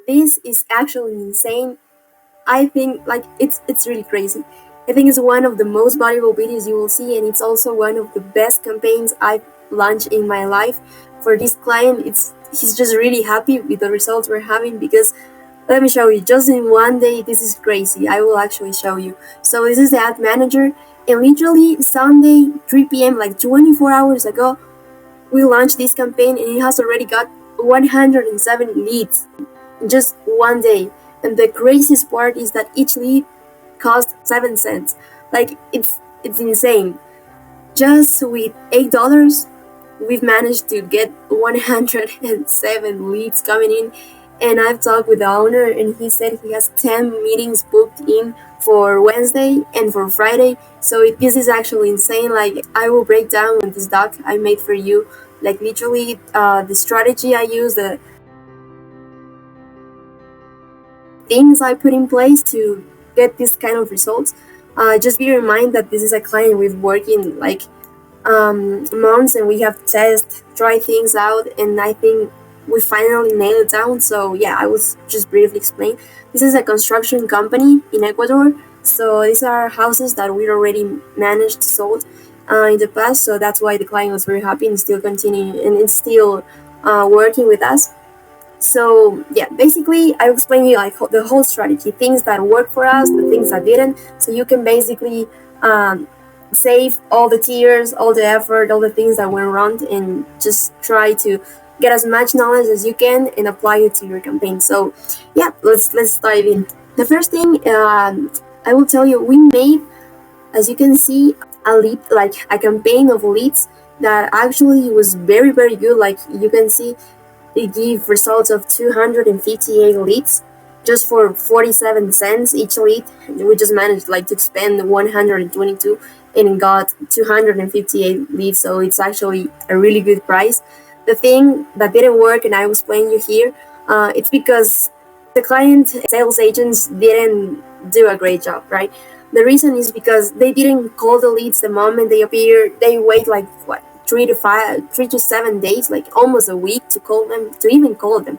this is actually insane. I think like it's really crazy. I think it's one of the most valuable videos you will see, and it's also one of the best campaigns I've launched in my life. For this client, it's he's just really happy with the results we're having because let me show you. Just in one day, this is crazy. I will actually show you. So this is the ad manager, and literally Sunday 3 p.m. like 24 hours ago, we launched this campaign, and it has already got 107 leads in just one day. And the craziest part is that each lead cost 7 cents. Like it's insane. Just with $8, we've managed to get 107 leads coming in. And I've talked with the owner, and he said he has 10 meetings booked in for Wednesday and for Friday. So this is actually insane. Like, I will break down in this doc I made for you, like literally the strategy I use, the things I put in place to get this kind of results. Just be reminded that this is a client we've worked in like months, and we have tried things out, and I think we finally nailed it down. So yeah, I will just briefly explain. This is a construction company in Ecuador. So these are houses that we already managed sold in the past. So that's why the client was very happy and still continuing, and it's still working with us. So yeah, basically I explain you like the whole strategy, things that work for us, the things that didn't, so you can basically save all the tears, all the effort, all the things that went wrong, and just try to get as much knowledge as you can and apply it to your campaign. So yeah, let's dive in. The first thing I will tell you, we made, as you can see, a lead, like a campaign of leads that actually was very good. Like you can see, they give results of 258 leads just for 47 cents each lead. We just managed like to spend 122 and got 258 leads, so it's actually a really good price. The thing that didn't work, and I will explain you here, it's because the client sales agents didn't do a great job, right? The reason is because they didn't call the leads the moment they appear. They wait like what, 3 to 7 days, like almost a week to call them, to even call them.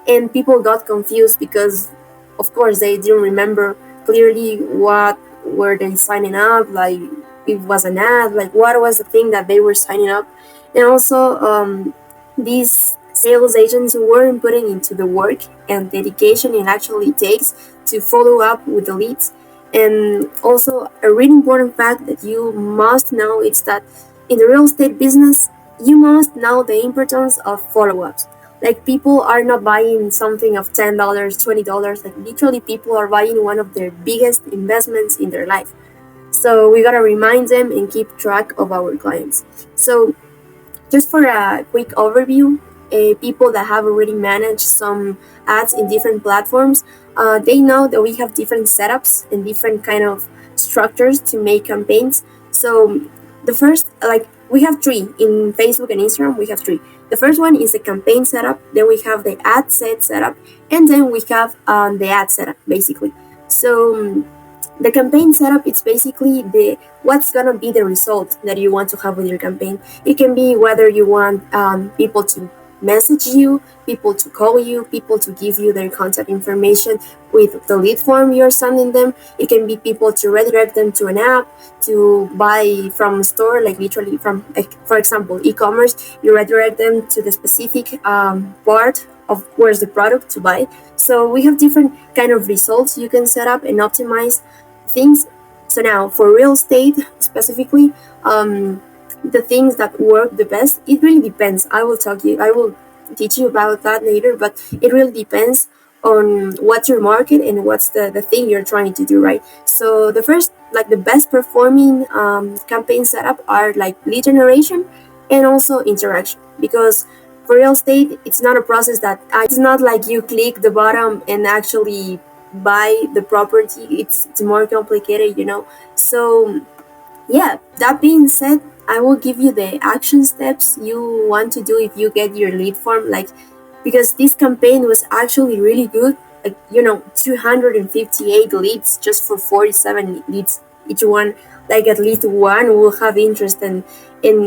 And people got confused because, of course, they didn't remember clearly what were they signing up, like it was an ad, like what was the thing that they were signing up. And also, these sales agents weren't putting into the work and dedication it actually takes to follow up with the leads. And also, a really important fact that you must know is that in the real estate business, you must know the importance of follow-ups. Like, people are not buying something of $10, $20. Like, literally, people are buying one of their biggest investments in their life. So we gotta remind them and keep track of our clients. So just for a quick overview, people that have already managed some ads in different platforms, they know that we have different setups and different kind of structures to make campaigns. So the first, like, we have three in Facebook and Instagram. We have three. The first one is the campaign setup. Then we have the ad set setup, and then we have the ad setup, basically. So the campaign setup, it's basically the what's gonna be the result that you want to have with your campaign. It can be whether you want people to message you, people to call you, people to give you their contact information with the lead form you're sending them. It can be people to redirect them to an app, to buy from a store, like literally from, like, for example, e-commerce. You redirect them to the specific part of where's the product to buy. So we have different kind of results you can set up and optimize things. So now for real estate specifically, the things that work the best, it really depends. I will teach you about that later, but it really depends on what's your market and what's the thing you're trying to do, right? So the first, like the best performing campaign setup are like lead generation and also interaction, because for real estate, it's not a process that it's not like you click the button and actually buy the property. It's more complicated, you know. So yeah, that being said, I will give you the action steps you want to do if you get your lead form, like, because this campaign was actually really good. Like, 258 leads just for 47 leads each one. Like, at least one will have interest, and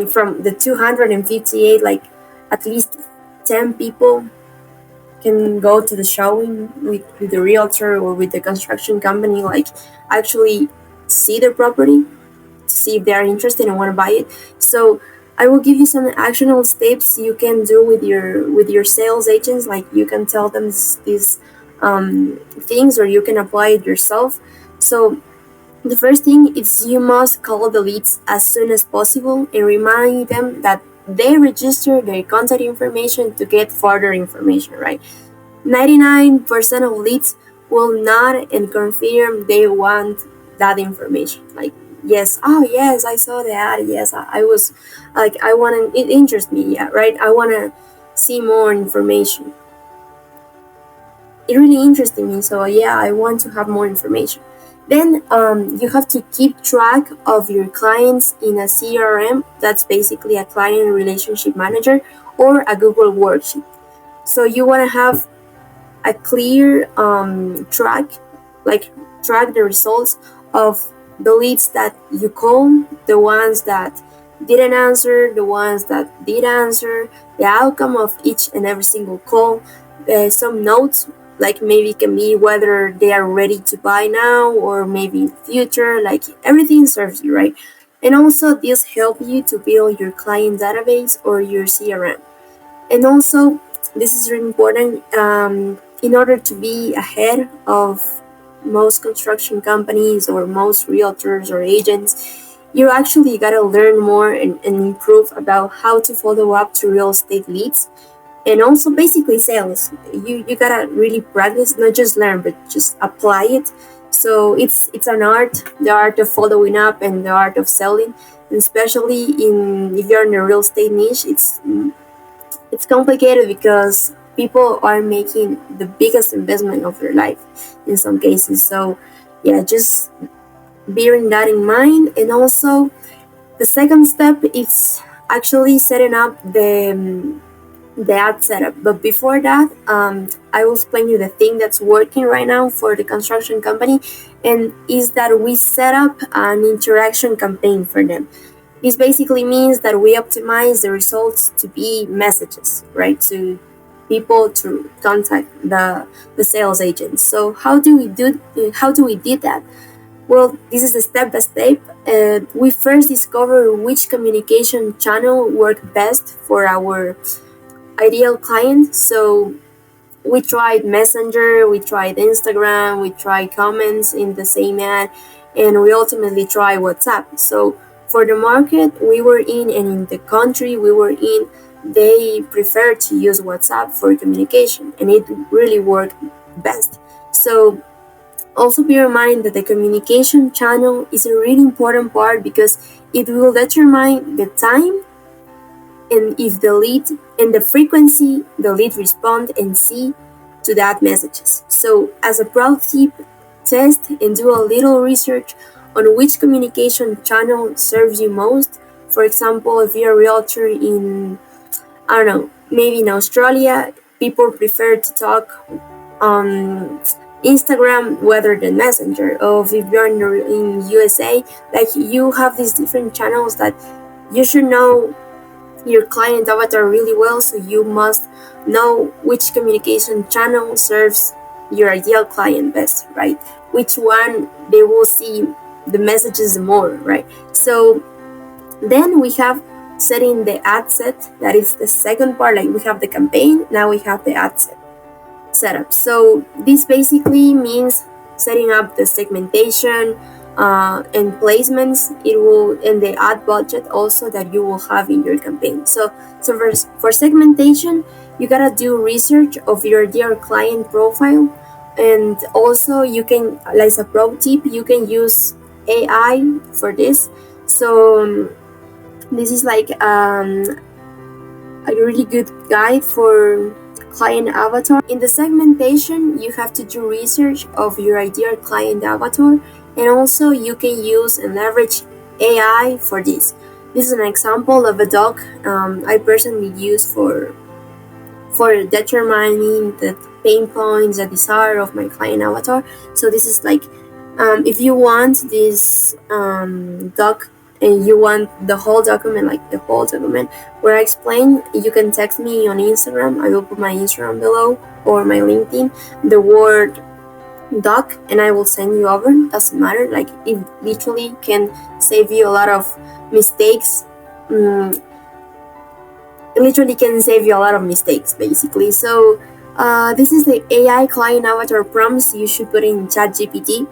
from the 258, like, at least 10 people can go to the showing with the realtor or with the construction company, like actually see the property to see if they are interested and want to buy it. So I will give you some actionable steps you can do with your sales agents. Like you can tell them these things, or you can apply it yourself. So the first thing is you must call the leads as soon as possible and remind them that they register their contact information to get further information, right? 99% of leads will nod and confirm they want that information. Like, yes, oh, yes, I saw the ad. Yes, I was like, I want to, it interests me. Yeah, right. I want to see more information. It really interested me. So, yeah, I want to have more information. Then you have to keep track of your clients in a CRM. That's basically a client relationship manager or a Google worksheet. So you want to have a clear like track the results of the leads that you call, the ones that didn't answer, the ones that did answer, the outcome of each and every single call, some notes, like maybe it can be whether they are ready to buy now or maybe in the future, like everything serves you, right? And also this help you to build your client database or your CRM. And also, this is really important, in order to be ahead of most construction companies or most realtors or agents. You actually gotta learn more and improve about how to follow up to real estate leads, and also basically sales. You gotta really practice, not just learn, but just apply it. So it's an art, the art of following up and the art of selling. And especially in if you're in a real estate niche, it's complicated because people are making the biggest investment of their life in some cases. So yeah, just bearing that in mind. And also the second step is actually setting up the ad setup. But before that, I will explain you the thing that's working right now for the construction company, and is that we set up an interaction campaign for them. This basically means that we optimize the results to be messages, right? To people to contact the sales agents. So how do we do that? Well, this is a step by step. We first discover which communication channel work best for our ideal client. So we tried Messenger, we tried Instagram, we tried comments in the same ad, and we ultimately tried WhatsApp. So for the market we were in and in the country we were in, they prefer to use WhatsApp for communication, and it really worked best. So also bear in mind that the communication channel is a really important part because it will determine the time and if the lead and the frequency the lead respond and see to that messages. So as a pro tip, test and do a little research on which communication channel serves you most. For example, if you're a realtor in, I don't know, maybe in Australia, people prefer to talk on Instagram rather than Messenger. Or if you're in USA, like you have these different channels that you should know your client avatar really well, so you must know which communication channel serves your ideal client best, right? Which one they will see the messages more, right? So then we have setting the ad set. That is the second part. Like we have the campaign, now we have the ad set setup. So this basically means setting up the segmentation and placements. It will, and the ad budget also that you will have in your campaign. So for segmentation, you gotta do research of your dear client profile, and also you can, like a pro tip, you can use AI for this. So this is like a really good guide for client avatar. In the segmentation, you have to do research of your ideal client avatar, and also you can use and leverage AI for this. This is an example of a doc I personally use for determining the pain points, the desire of my client avatar. So this is like, if you want this doc and you want the whole document, like the whole document where I explain, you can text me on Instagram. I will put my Instagram below, or my LinkedIn, the word doc, and I will send you over. Doesn't matter. Like, it literally can save you a lot of mistakes. It literally can save you a lot of mistakes, basically. So this is the AI client avatar prompts you should put in ChatGPT,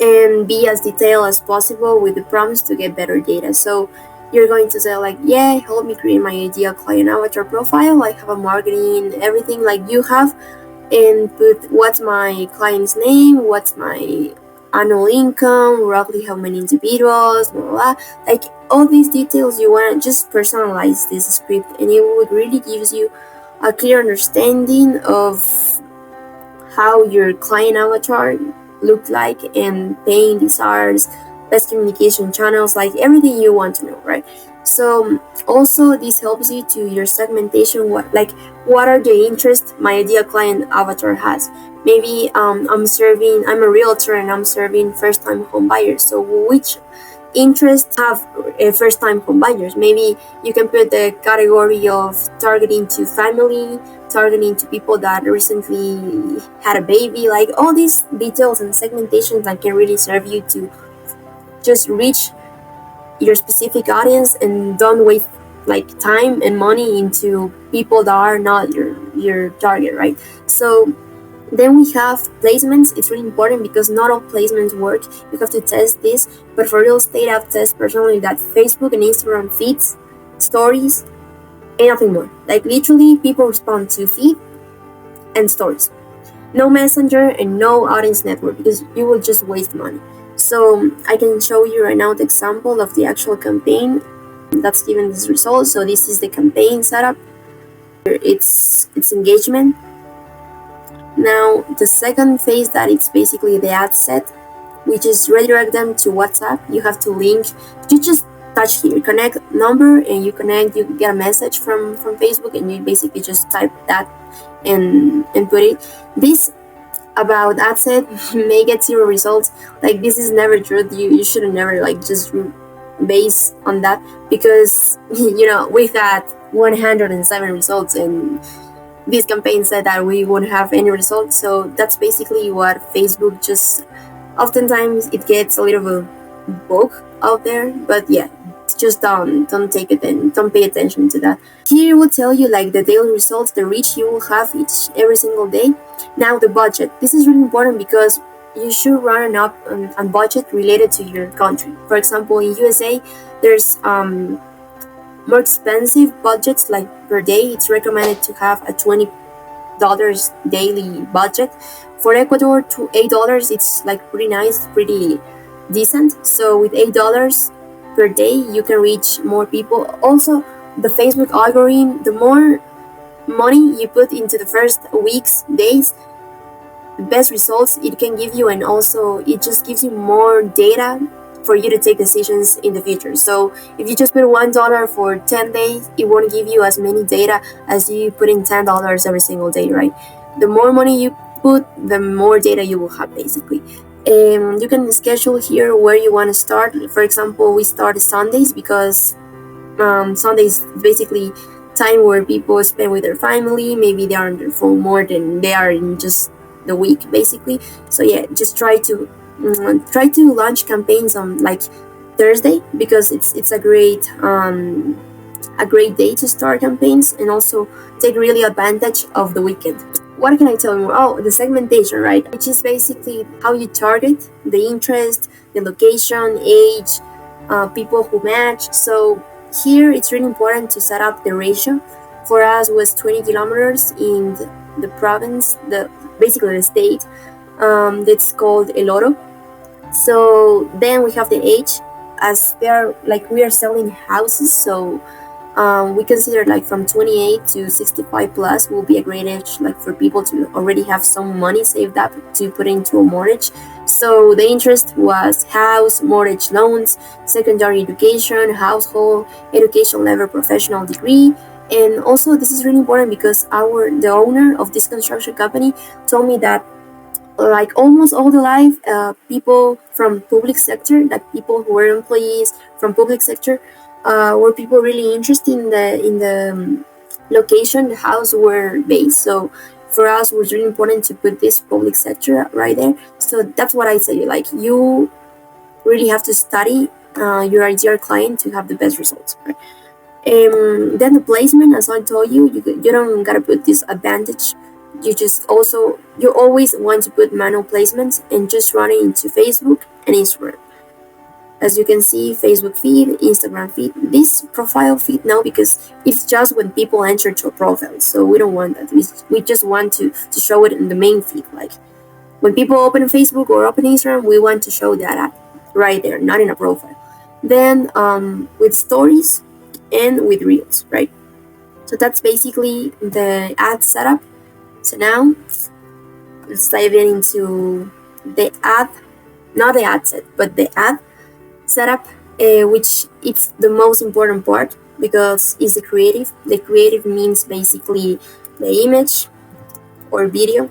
and be as detailed as possible with the prompts to get better data. So you're going to say like, yeah, help me create my ideal client avatar profile. I have a marketing, everything like you have, and put what's my client's name, what's my annual income, roughly how many individuals, blah, blah, blah. Like all these details, you want to just personalize this script, and it would really gives you a clear understanding of how your client avatar look like, and paying desires, best communication channels, like everything you want to know, right? So also this helps you to your segmentation, what are the interests my ideal client avatar has. Maybe I'm a realtor and I'm serving first time home buyers, so which interests have first time home buyers? Maybe you can put the category of targeting to family, targeting to people that recently had a baby, like all these details and segmentations that can really serve you to just reach your specific audience, and don't waste like time and money into people that are not your target, right? So then we have placements. It's really important because not all placements work. You have to test this. But for real estate, I've tested personally that Facebook and Instagram feeds, stories, and nothing more. Like literally, people respond to feed and stories. No messenger and no audience network, because you will just waste money. So I can show you right now the example of the actual campaign that's given this result. So this is the campaign setup. It's engagement. Now the second phase, that it's basically the ad set, which is redirect them to WhatsApp. You have to link. You just touch here, connect number, and you connect. You get a message from Facebook, and you basically just type that and put it. This about ad set may get 0 results. Like this is never true. You should never like just base on that, because we've got 107 results, and this campaign said that we won't have any results. So that's basically what Facebook just, oftentimes it gets a little bit bug out there, but yeah, just don't take it and don't pay attention to that. Here it will tell you like the daily results, the reach you will have every single day. Now the budget, this is really important because you should run up on budget related to your country. For example, in USA, there's more expensive budgets, like per day. It's recommended to have a $20 daily budget. For Ecuador, to $8, it's like pretty nice, pretty decent. So with $8 per day, you can reach more people. Also, the Facebook algorithm, the more money you put into the first weeks, days, the best results it can give you, and also it just gives you more data for you to take decisions in the future. So if you just put $1 for 10 days, it won't give you as many data as you put in $10 every single day, right? The more money you put, the more data you will have, basically. You can schedule here where you want to start. For example, we start Sundays because Sundays basically time where people spend with their family. Maybe they are on their phone more than they are in just the week, basically. So yeah, just try to launch campaigns on like Thursday, because it's a great day to start campaigns, and also take really advantage of the weekend. What can I tell you more? Oh, the segmentation, right? Which is basically how you target the interest, the location, age, people who match. So here it's really important to set up the ratio. For us was 20 kilometers in the province, basically the state, that's called El Oro. So then we have the age, as we are selling houses, so we consider like from 28 to 65 plus will be a great age, like for people to already have some money saved up to put into a mortgage. So the interest was house, mortgage loans, secondary education, household, education level, professional degree. And also this is really important because the owner of this construction company told me that like almost all the life, people from public sector, like people who were employees from public sector, were people really interested in the location the house were based. So for us, it was really important to put this public sector right there. So that's what I say. Like you really have to study your ideal client to have the best results. Right? Then the placement, as I told you, you don't gotta put this advantage. You always want to put manual placements and just run it into Facebook and Instagram. As you can see, Facebook feed, Instagram feed, this profile feed now, because it's just when people enter to a profile. So we don't want that. We just want to show it in the main feed. Like when people open Facebook or open Instagram, we want to show that ad right there, not in a profile. Then with stories and with reels, right? So that's basically the ad setup. So now let's dive into the ad, not the ad set, but the ad setup, which it's the most important part because it's the creative. The creative means basically the image or video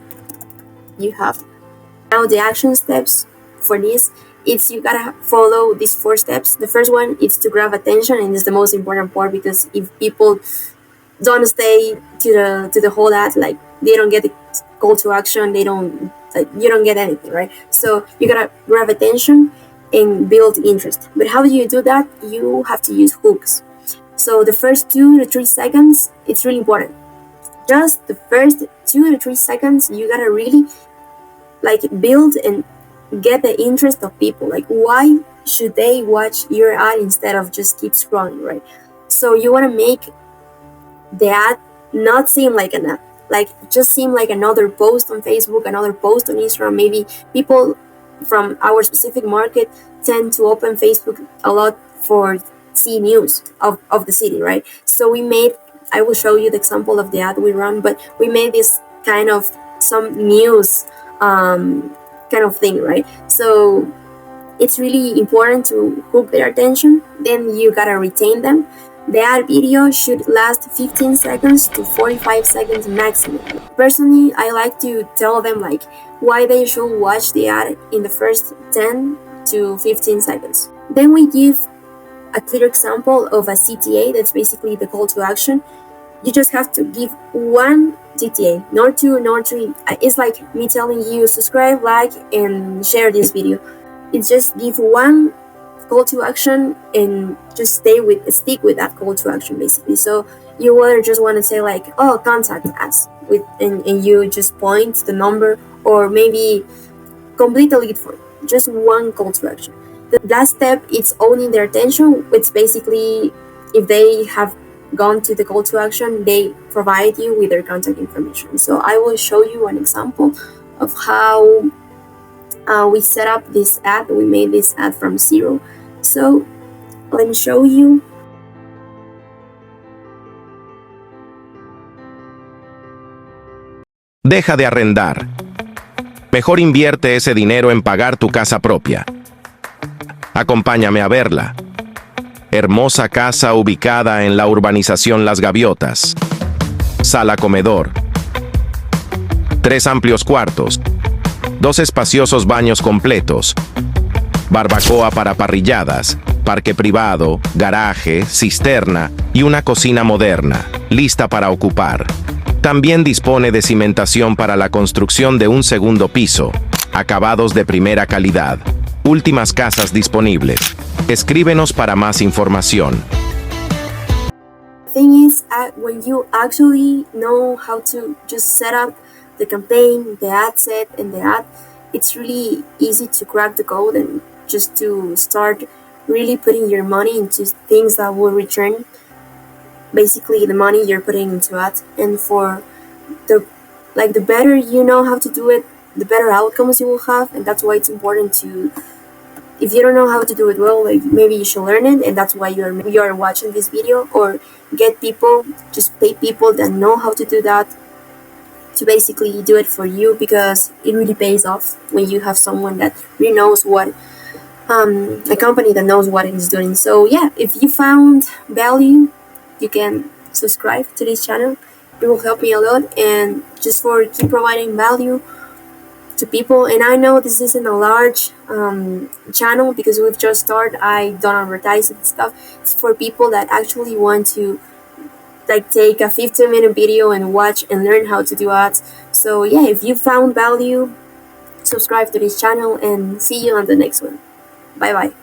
you have. Now the action steps for this, it's you gotta follow these 4 steps. The first one is to grab attention, and it's the most important part because if people don't stay to the whole ad, like they don't get the call to action, they don't, like, you don't get anything, right? So you gotta grab attention and build interest. But how do you do that? You have to use hooks. So the first 2 to 3 seconds, it's really important. Just the first 2 to 3 seconds, you gotta really like build and get the interest of people. Like why should they watch your ad instead of just keep scrolling, right? So you want to make the ad not seem like an ad, like just seem like another post on Facebook, another post on Instagram. Maybe people from our specific market tend to open Facebook a lot for see news of the city, right? So we made, I will show you the example of the ad we run, but we made this kind of some news kind of thing, right? So it's really important to hook their attention. Then you gotta retain them. The ad video should last 15 seconds to 45 seconds maximum. Personally, I like to tell them like why they should watch the ad in the first 10 to 15 seconds. Then we give a clear example of a CTA, that's basically the call to action. You just have to give one CTA, not 2, not 3. It's like me telling you subscribe, like, and share this video. It's just give one call to action and just stick with that call to action basically. So you whether just want to say like, oh, contact us with, and you just point the number, or maybe complete a lead form, just one call to action. The last step is owning their attention. It's basically if they have gone to the call to action, they provide you with their contact information. So I will show you an example of how we set up this ad. We made this ad from zero. So let me show you. Deja de arrendar. Mejor invierte ese dinero en pagar tu casa propia. Acompáñame a verla. Hermosa casa ubicada en la urbanización Las Gaviotas. Sala comedor. 3 amplios cuartos. 2 espaciosos baños completos. Barbacoa para parrilladas. Parque privado, garaje, cisterna y una cocina moderna, lista para ocupar. También dispone de cimentación para la construcción de un segundo piso. Acabados de primera calidad. Últimas casas disponibles. Escríbenos para más información. The thing is, when you actually know how to just set up the campaign, the ad set, and the ad, it's really easy to crack the code and just to start really putting your money into things that will return basically the money you're putting into ads. And for the better you know how to do it, the better outcomes you will have. And that's why it's important to, if you don't know how to do it well, like maybe you should learn it, and that's why you're watching this video, or get people, just pay people that know how to do that to basically do it for you, because it really pays off when you have someone that really knows what a company that knows what it's doing. So yeah, if you found value, you can subscribe to this channel. It will help me a lot, and just for keep providing value to people. And I know this isn't a large channel because we've just started. I don't advertise it and stuff. It's for people that actually want to like take a 15-minute video and watch and learn how to do ads. So yeah, if you found value, subscribe to this channel and see you on the next one. Bye bye.